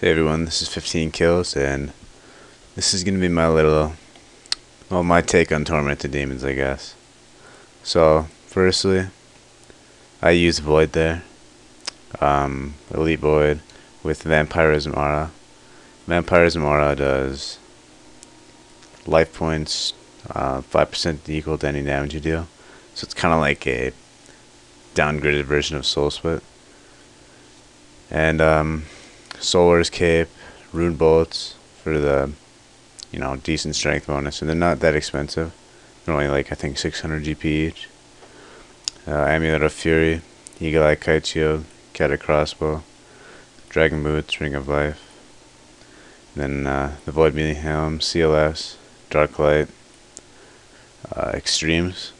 Hey everyone, this is 15 kills, and this is gonna be my little, well, my take on Tormented Demons, I guess. So, firstly, I use Void there, Elite Void with Vampirism Aura. Vampirism Aura does life points, 5% equal to any damage you deal. So it's kind of like a downgraded version of Soul Split. And Solar's Cape, Rune Bullets for the decent strength bonus, and they're not that expensive. They're only like I think 600 GP each. Amulet of Fury, Eagle Eye Kite Shield, Cat Crossbow, Dragon Boots, Ring of Life, and then the Void Meaning Helm, CLS, Dark Light, Extremes.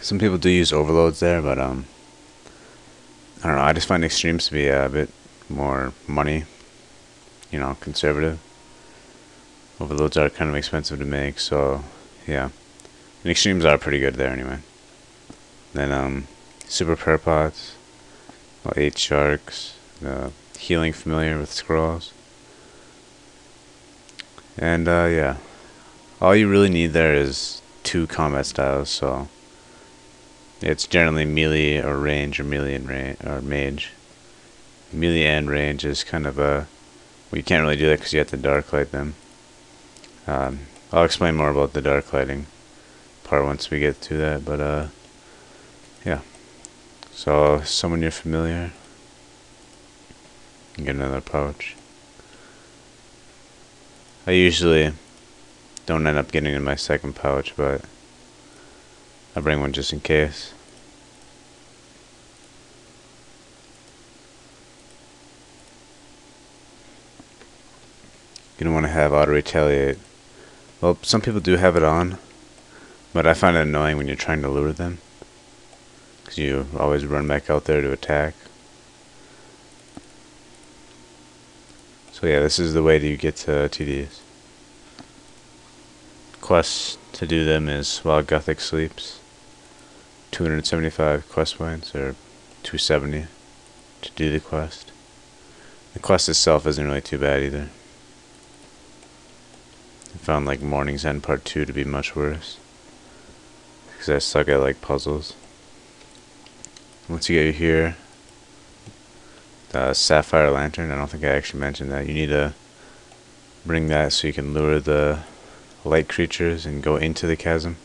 Some people do use overloads there, but I don't know. I just find Extremes to be a bit more money, conservative. Overloads are kind of expensive to make, so yeah. And Extremes are pretty good there anyway. Then Super Parapods, 8 Sharks, Healing Familiar with Scrolls. And yeah. All you really need there is 2 combat styles, so it's generally melee or range or melee and range or mage. Melee and range is kind of a, well, you can't really do that because you have to dark light them. I'll explain more about the dark lighting part once we get to that, but yeah. So summon your familiar. Get another pouch. I usually don't end up getting in my second pouch, but I bring one just in case. You don't want to have auto retaliate. Well, some people do have it on, but I find it annoying when you're trying to lure them, because you always run back out there to attack. So yeah, this is the way to get to TDs. Quest to do them is while Gothic sleeps. 275 quest points, or 270 to do the quest. The quest itself isn't really too bad either. I found like Morning's End Part 2 to be much worse, because I suck at like puzzles. Once you get here, the Sapphire Lantern, I don't think I actually mentioned that. You need to bring that so you can lure the light creatures and go into the chasm.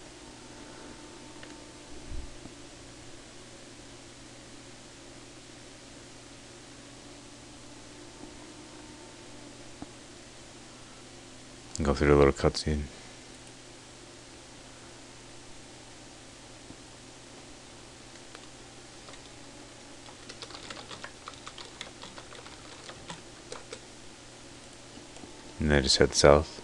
And go through the little cutscene. And then just head south.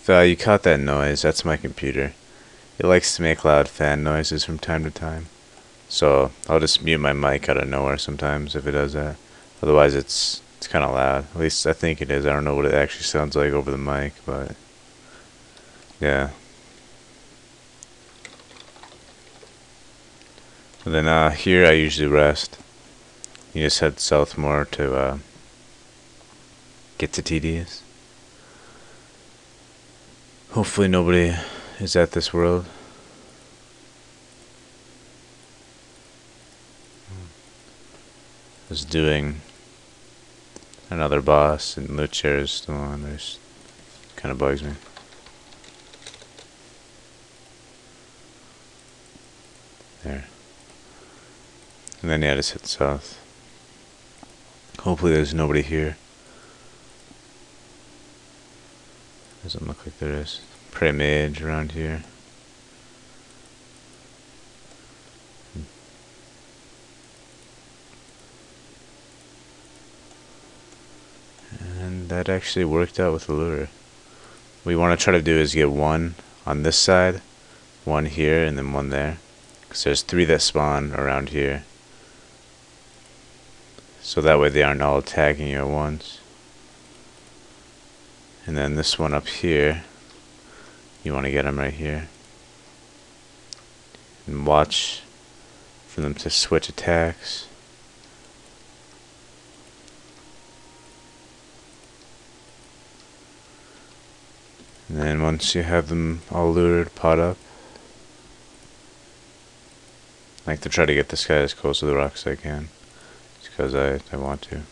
If you caught that noise, that's my computer. It likes to make loud fan noises from time to time. So I'll just mute my mic out of nowhere sometimes if it does that. Otherwise it's kind of loud. At least I think it is. I don't know what it actually sounds like over the mic, but yeah. And then here I usually rest. You just head south more to get to TDs. Hopefully nobody is at this world. I was doing another boss and loot chair is still on. There's kind of bugs me. There. And then yeah, just hit south. Hopefully there's nobody here. Doesn't look like there is. Prey mage around here. And that actually worked out with the lure. What we want to try to do is get one on this side, one here, and then one there. Because there's 3 that spawn around here. So that way they aren't all attacking you at once. And then this one up here, you want to get them right here. And watch for them to switch attacks. And then once you have them all lured, pot up. I like to try to get this guy as close to the rocks as I can. Just because I want to.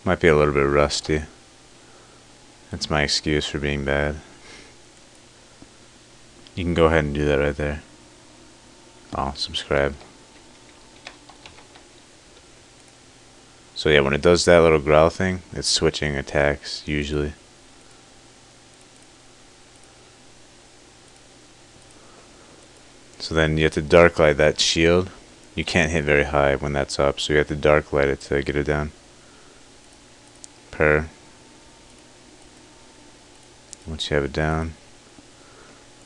Might be a little bit rusty. That's my excuse for being bad. You can go ahead and do that right there. Oh, subscribe. So yeah, when it does that little growl thing, it's switching attacks, usually. So then you have to dark light that shield. You can't hit very high when that's up, so you have to dark light it to get it down. Once you have it down,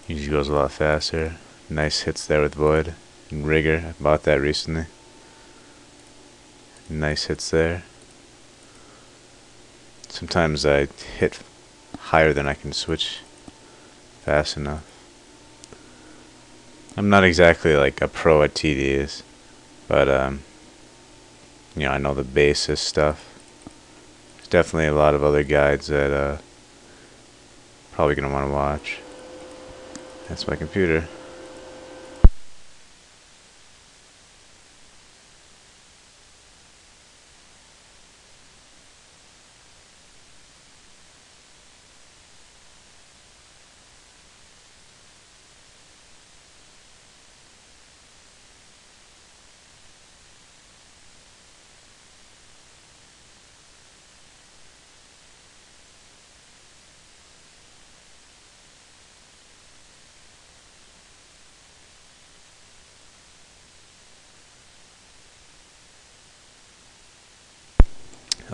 usually goes a lot faster. Nice hits there with Void and Rigor. I bought that recently. Nice hits there. Sometimes I hit higher than I can switch fast enough. I'm not exactly like a pro at TDs, but you know, I know the basis stuff. There's definitely a lot of other guides that probably gonna want to watch. That's my computer.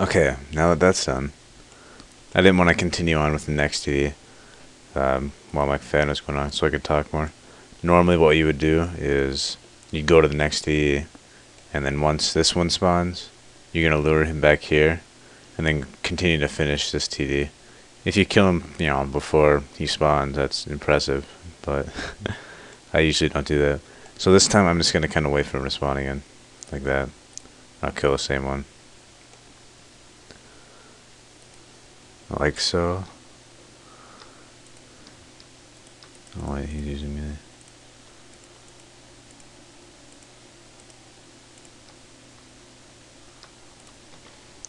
Okay, now that that's done, I didn't want to continue on with the next TD while my fan was going on, so I could talk more. Normally what you would do is you go to the next TD, and then once this one spawns, you're going to lure him back here, and then continue to finish this TD. If you kill him, you know, before he spawns, that's impressive, but I usually don't do that. So this time I'm just going to kind of wait for him to spawn again, like that. I'll kill the same one. Like so. Oh wait, he's using me.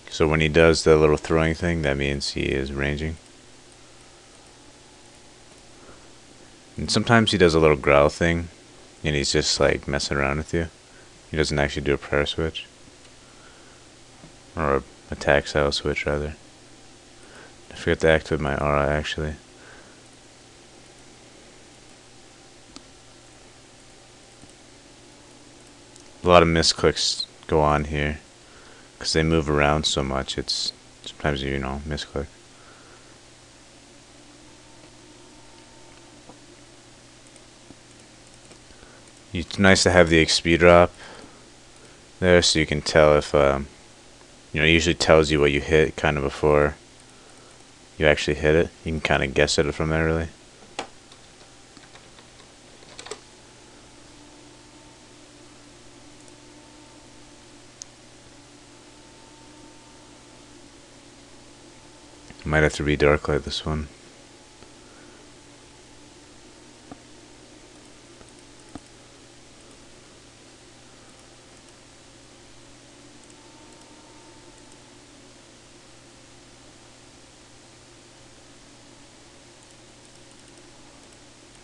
So when he does the little throwing thing, that means he is ranging. And sometimes he does a little growl thing, and he's just like messing around with you. He doesn't actually do a prayer switch. Or a attack style switch, rather. I forgot to activate my aura, actually. A lot of misclicks go on here, because they move around so much, it's sometimes, you know, misclick. It's nice to have the XP drop there, so you can tell if, you know, it usually tells you what you hit kind of before you actually hit it. You can kind of guess it from there, really. Might have to re-darklight this one.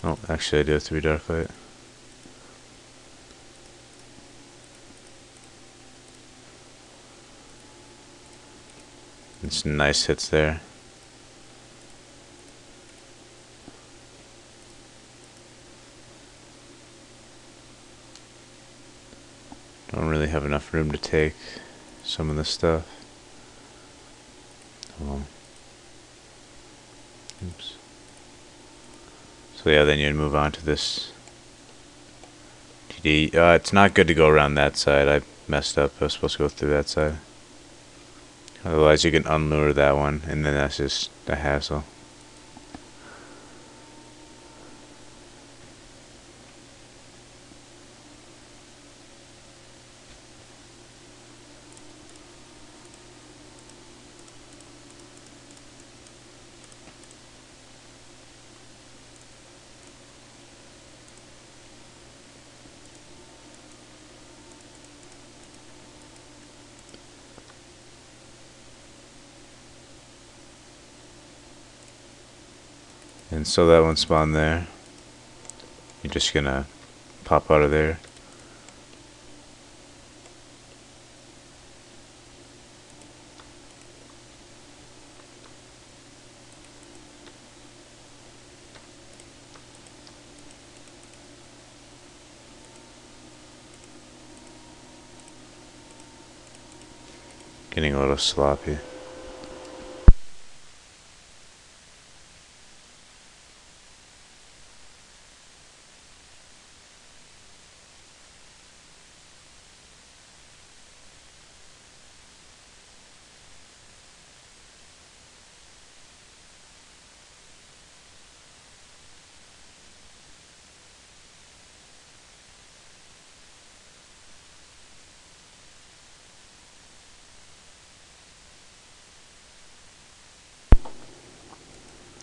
Oh, actually I do have to re-darklight. And some nice hits there. Don't really have enough room to take some of this stuff. Oops. So yeah, then you'd move on to this TD. It's not good to go around that side. I messed up. I was supposed to go through that side. Otherwise you can unlure that one, and then that's just a hassle. And so that one spawned there. You're just gonna pop out of there. Getting a little sloppy.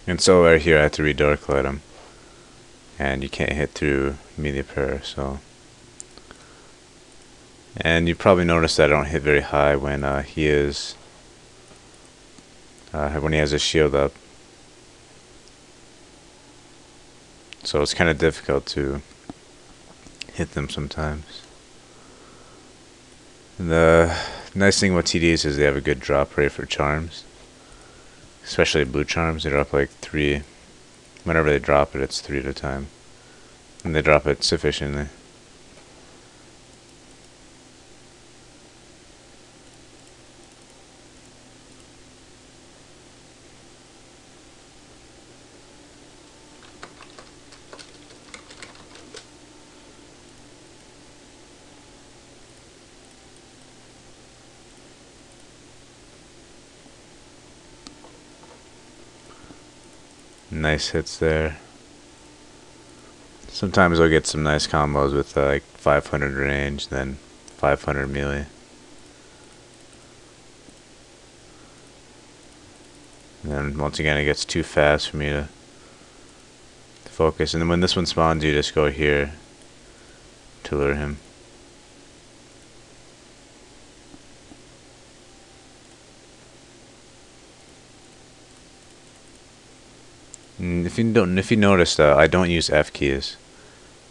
And so right here I have to redark light him. And you can't hit through melee prayer, so. And you probably noticed that I don't hit very high when he is when he has his shield up. So it's kind of difficult to hit them sometimes. And the nice thing about TDs is they have a good drop rate for charms. Especially blue charms, they drop like 3. Whenever they drop it, it's 3 at a time. And they drop it sufficiently. Nice hits there. Sometimes I'll get some nice combos with like 500 range, then 500 melee. And then once again it gets too fast for me to focus. And then when this one spawns, you just go here to lure him. And if you noticed, I don't use F keys.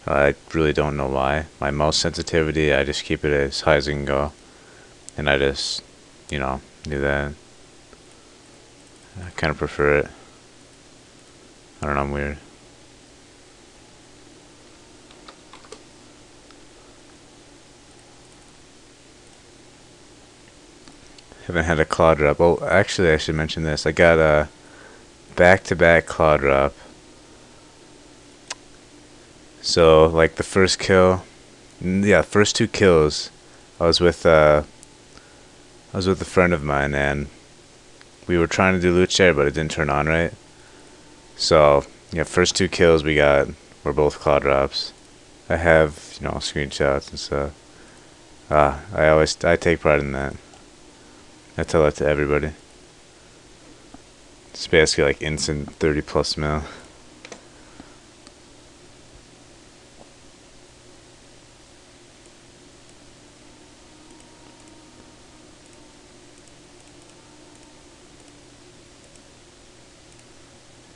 I really don't know why. My mouse sensitivity, I just keep it as high as it can go. And I just, do that. I kind of prefer it. I don't know, I'm weird. Haven't had a claw drop. Oh, actually, I should mention this. I got a back-to-back claw drop. So, like the first kill, yeah, first 2 kills, I was with a friend of mine, and we were trying to do loot share, but it didn't turn on right. So, yeah, first 2 kills were both claw drops. I have, screenshots and stuff. I take pride in that. I tell that to everybody. It's basically like instant 30+ mil.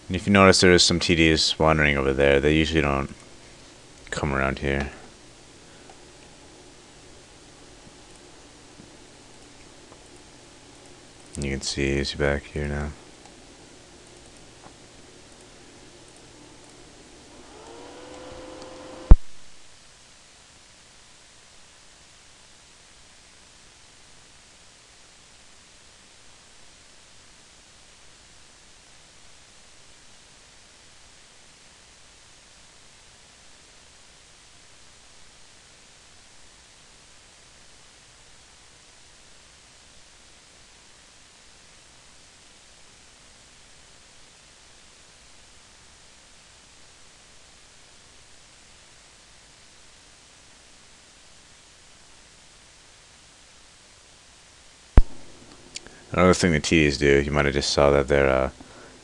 And if you notice, there is some TDs wandering over there. They usually don't come around here. You can see he's back here now. Another thing the TDs do, you might have just saw that they're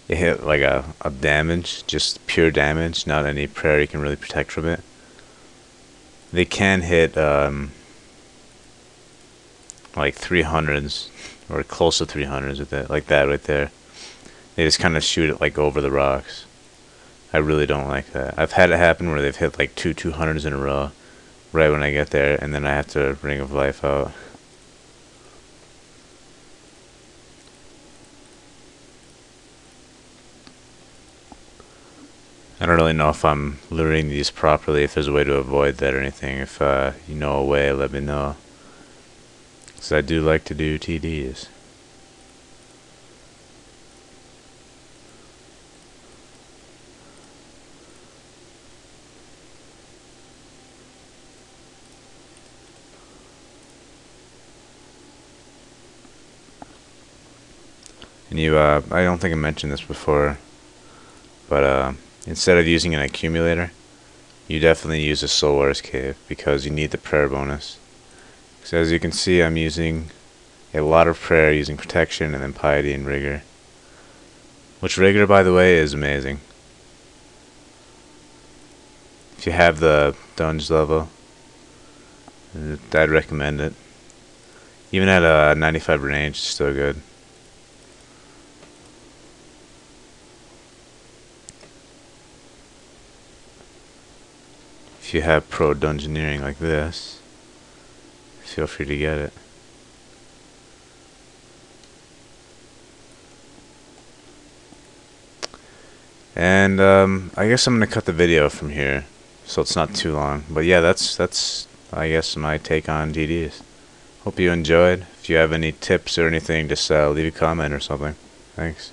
it hit like a damage, just pure damage, not any prayer you can really protect from it. They can hit like 300s or close to 300s with it, like that right there. They just kind of shoot it like over the rocks. I really don't like that. I've had it happen where they've hit like two 200s in a row right when I get there, and then I have to Ring of Life out. I don't really know if I'm luring these properly, if there's a way to avoid that or anything. If you know a way, let me know. Because I do like to do TDs. And I don't think I mentioned this before, but instead of using an accumulator, you definitely use a Soul Warrior's Cave because you need the prayer bonus. So as you can see, I'm using a lot of prayer using protection and then piety and rigor. Which rigor, by the way, is amazing. If you have the dunge level, I'd recommend it. Even at a 95 range, it's still good. If you have pro dungeoneering like this, feel free to get it. And I guess I'm gonna cut the video from here, so it's not too long. But yeah, that's I guess my take on DDs. Hope you enjoyed. If you have any tips or anything, just leave a comment or something. Thanks.